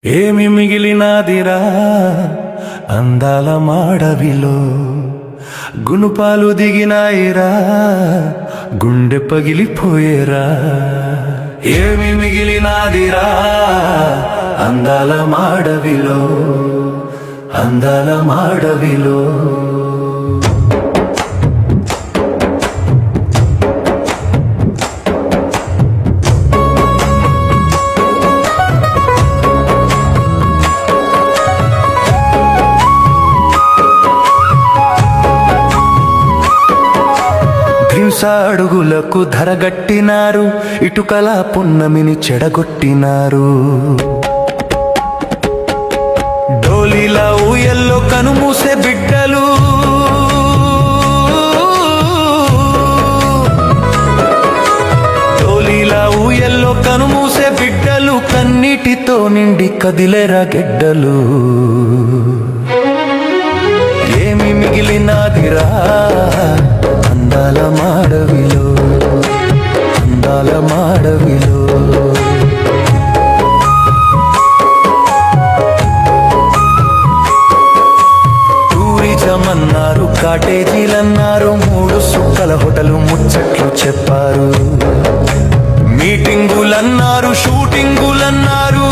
ఏమి మిగిలినాదిరా అందాల మాడవిలో గునుపాలు దిగినాయిరా గుండె పగిలిపోయేరా ఏమి మిగిలినాదిరా అందాల మాడవిలో అందాల మాడవిలో అడుగులకు ధరగట్టినారు ఇటుకల పున్నమిని చెడగొట్టినారు డోలీలా ఊయల్లో కనుమూసే బిడ్డలు డోలీలా ఊయల్లో కనుమూసే బిడ్డలు కన్నీటితో నిండి కదిలేరా గెడ్డలు ఏమి మిగిలినాదిరా అందాల మాడవిలో అందాల మాడవిలో టూరిజం అన్నారు కాటేజీలన్నారు 3 సుక్కల హోటలు ముచ్చట్లు చెప్పారు మీటింగులన్నారు షూటింగులన్నారు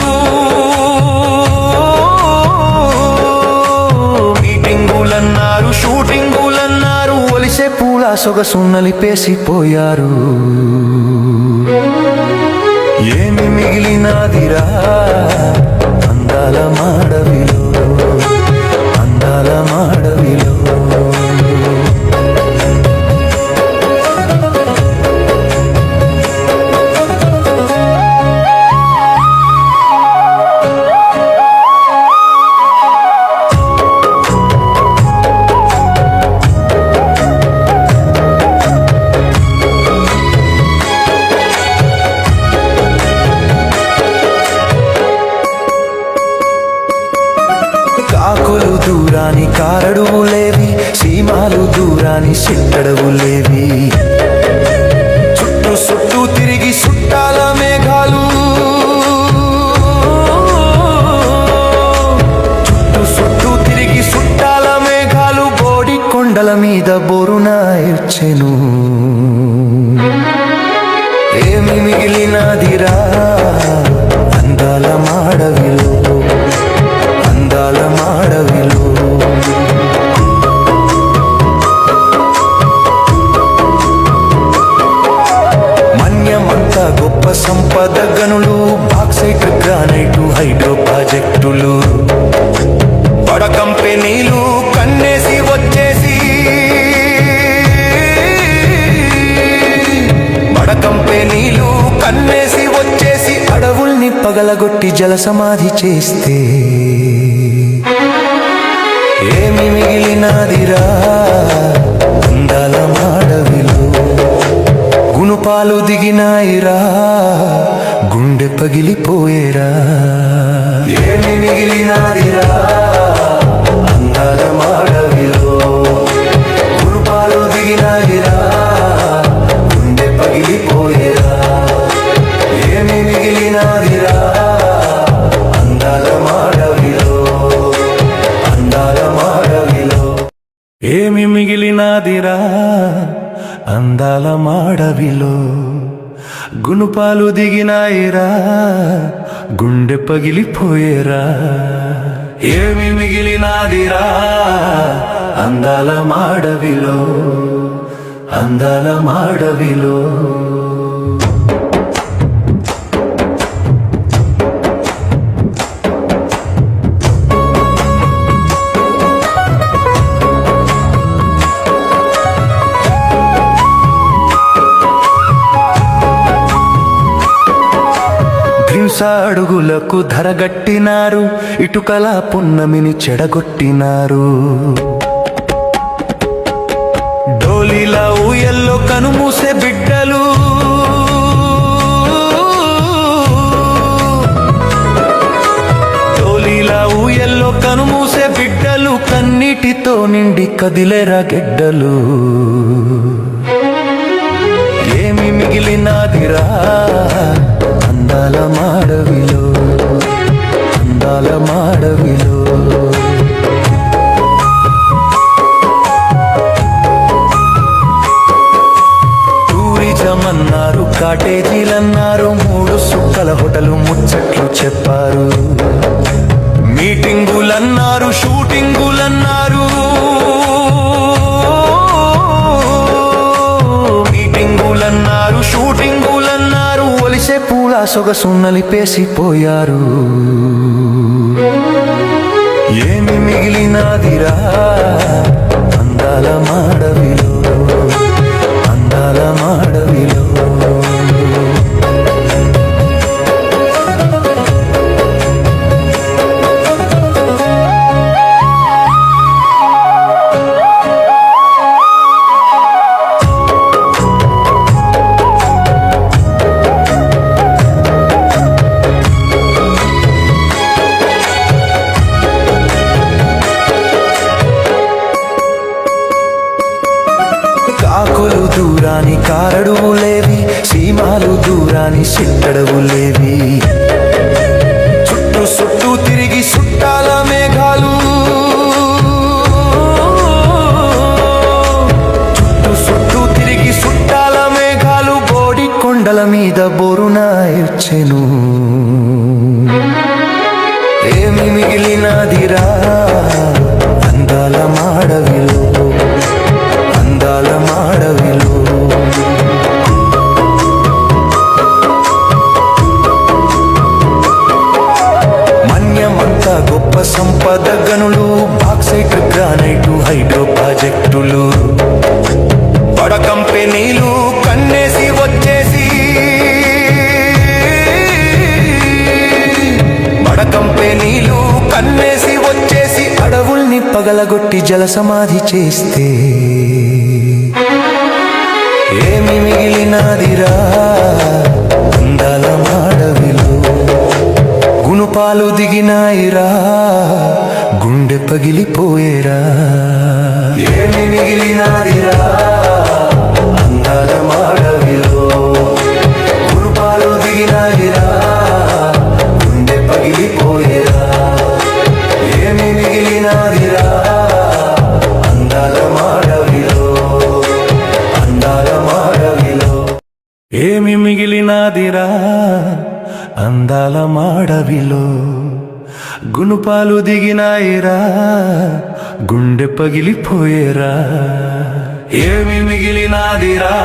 మీటింగులన్నారు షూటింగులన్నారు ఒలిసే పూల సొగసు నలిపేసిపోయారు ఏమి మిగిలినాదిరా అందాల మాడవిలో అందాల మాడవిలో కాకులు దూరాని కారడువులేవి సీమాలు దూరాని సిట్టడవులేవి చుట్టూ చుట్టూ తిరిగి చుట్టాల మేఘాలు చుట్టూ చుట్టూ తిరిగి చుట్టాల మేఘాలు బోడి కొండల మీద బోరున ఇచ్చెను ఏమి మిగిలినదిరా అందాల మాడవిలో అందాల మాడవిలో మన్యమంతా గొప్ప సంపద గనులు బాక్సైట్ గ్రానైటు హైడ్రో ప్రాజెక్టులు బడ కంపెనీలు కన్నేసి వచ్చేసి బడ కంపెనీలు కన్నేసి వచ్చేసి అడవుల్ని పగలగొట్టి జల సమాధి చేస్తే ఏమి మిగిలినాదిరా అందాల మాడవిలో గునుపాలు దిగినాయిరా గుండె పగిలిపోయేరా ఏమి మిగిలినాదిరా అందాల మాడవిలో గునుపాలు దిగినాయిరా గుండె పగిలిపోయేరా ఏమి మిగిలినాదిరా అందాల మాడవిలో అందాల మాడవిలో ఏమి మిగిలినాదిరా అందాల మాడవిలో గునుపాలు దిగినాయిరా గుండె పగిలిపోయేరా ఏమి మిగిలినాదిరా అందాల మాడవిలో అందాల మాడవిలో అడుగులకు ధరగట్టినారు ఇటుకల పున్నమిని చెడగొట్టినారు డోలీలా ఊయల్లో కనుమూసే బిడ్డలు డోలీలా ఊయల్లో కనుమూసే బిడ్డలు కన్నీటితో నిండి కదిలేరా గెడ్డలు ఏమి మిగిలినాదిరా అందాల మాడవిలో చెప్పారు. మీటింగులన్నారు, షూటింగులన్నారు, మీటింగులన్నారు, షూటింగులన్నారు, ఒలిసే పూల సొగసు నలిపేసిపోయారు. ఏమి మిగిలినాదిరా అందాల మాడవిలో, అందాల మాడవిలో. కాకులు దూరాని కారడువులేవి, సీమాలు దూరాని సిట్టడవులేవి. చుట్టూ చుట్టూ తిరిగి చుట్టాల మేఘాలు, చుట్టూ చుట్టూ తిరిగి చుట్టాల మేఘాలు, బోడి కొండల మీద బోరున ఏడ్చెను. ఏమి మిగిలినదిరా అందాల మాడవిలో, అందాల మాడవిలో. మన్యమంతా గొప్ప సంపద గనులు, బాక్సైట్ గ్రానైటు హైడ్రో ప్రాజెక్టులు, బడ కంపెనీలు కన్నేసి వచ్చేసి, బడ కంపెనీలు కన్నేసి వచ్చేసి, అడవుల్ని పగలగొట్టి జల సమాధి చేస్తే ఏమి మిగిలినదిరా అందాల మాడవిలో. గుణపాలు దిగినాయిరా, గుండె పగిలిపోయేరా. ఏమి మిగిలినదిరా అందాల మాడవిలో, గుణపాలు దిగినాయిరా, గుండె పగిలిపోయేరా. ఏమి మిగిలినదిరా అందాల మాడవిలో, అందాల మాడవిలో. ఏమి మిగిలినదిరా అందాల మాడవిలో, గుణపాలు దిగినాయిరా, గుండె పగిలిపోయేరా. ఏమి మిగిలినదిరా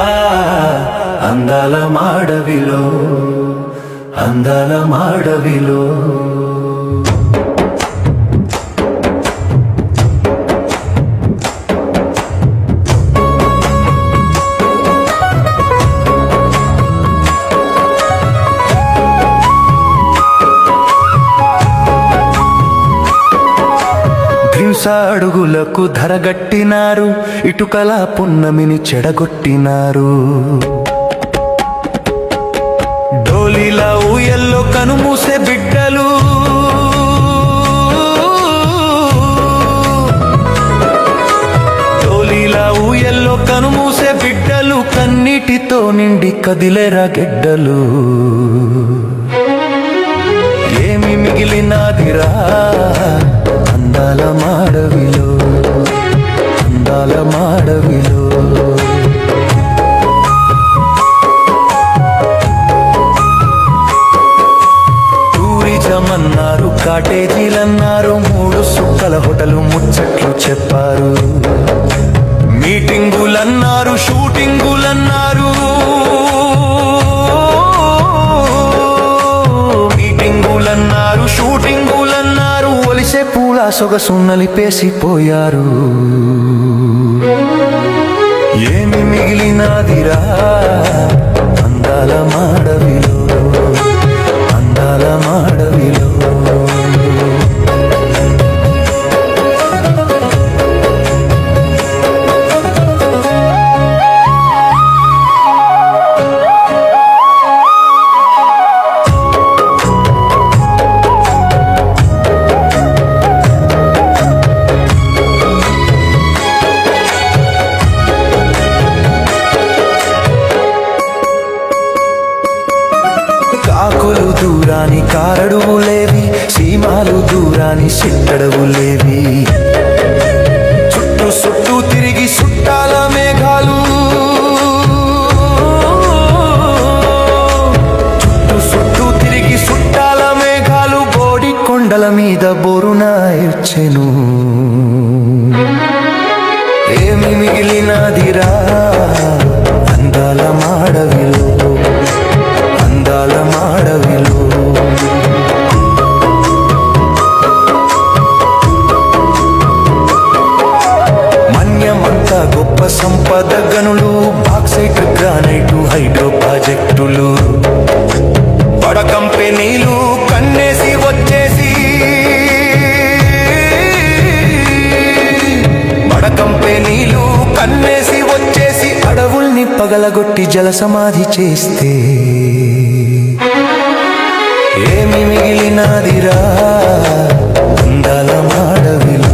అందాల మాడవిలో, అందాల మాడవిలో. అడుగులకు ధరగట్టినారు, ఇటుకల పున్నమిని చెడగొట్టినారు. డోలీలా ఊయల్లో కనుమూసే బిడ్డలు, డోలీలా ఊయల్లో కనుమూసే బిడ్డలు, కన్నీటితో నిండి కదిలేరా గెడ్డలు. ఏమి మిగిలినదిరా అందాల మాడవిలో, అందాల మాడవిలో. టూరిజం అన్నారు, కాటేజీలన్నారు, 3 సుక్కల హోటలు ముచ్చట్లు చెప్పారు. మీటింగులన్నారు, షూటింగులన్నారు, మీటింగులన్నారు, షూటింగులన్నారు, ఒలిసే పూల సొగసు నలిపేసిపోయారు. ఏమి మిగిలినదిరా అందాల మాడవిలో, అందాల మాడవిలో. కాకులు దూరాని కారడువులేవి, సీమాలు దూరాని సిట్టడవులేవి. చుట్టూ చుట్టూ తిరిగి చుట్టాల మేఘాలు, చుట్టూ చుట్టూ తిరిగి చుట్టాల మేఘాలు, కొండల మీద బోరున ఇర్చెను ఏమి మిగిలినదిరా అందాల మాడవిలో అందాల మాడవిలో మన్యమంతా గొప్ప సంపద గనులు బాక్సైట్ గ్రానైటు హైడ్రో ప్రాజెక్టులు బడ కంపెనీలు కన్నేసి వచ్చేసి బడ కంపెనీలు కన్నేసి వచ్చేసి అడవుల్ని పగలగొట్టి జల సమాధి చేస్తే ఏమి మిగిలినదిరా అందాల మాడవిలో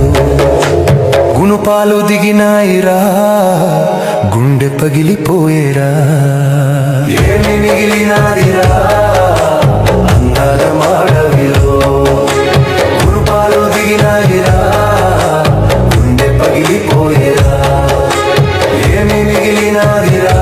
గుణపాలు దిగినాయిరా గుండె పగిలిపోయేరా ఏమి మిగిలినదిరా అందాల మాడవిలో గుణపాలు దిగినాయిరా గుండె పగిలిపోయేరా ఏమి మిగిలినదిరా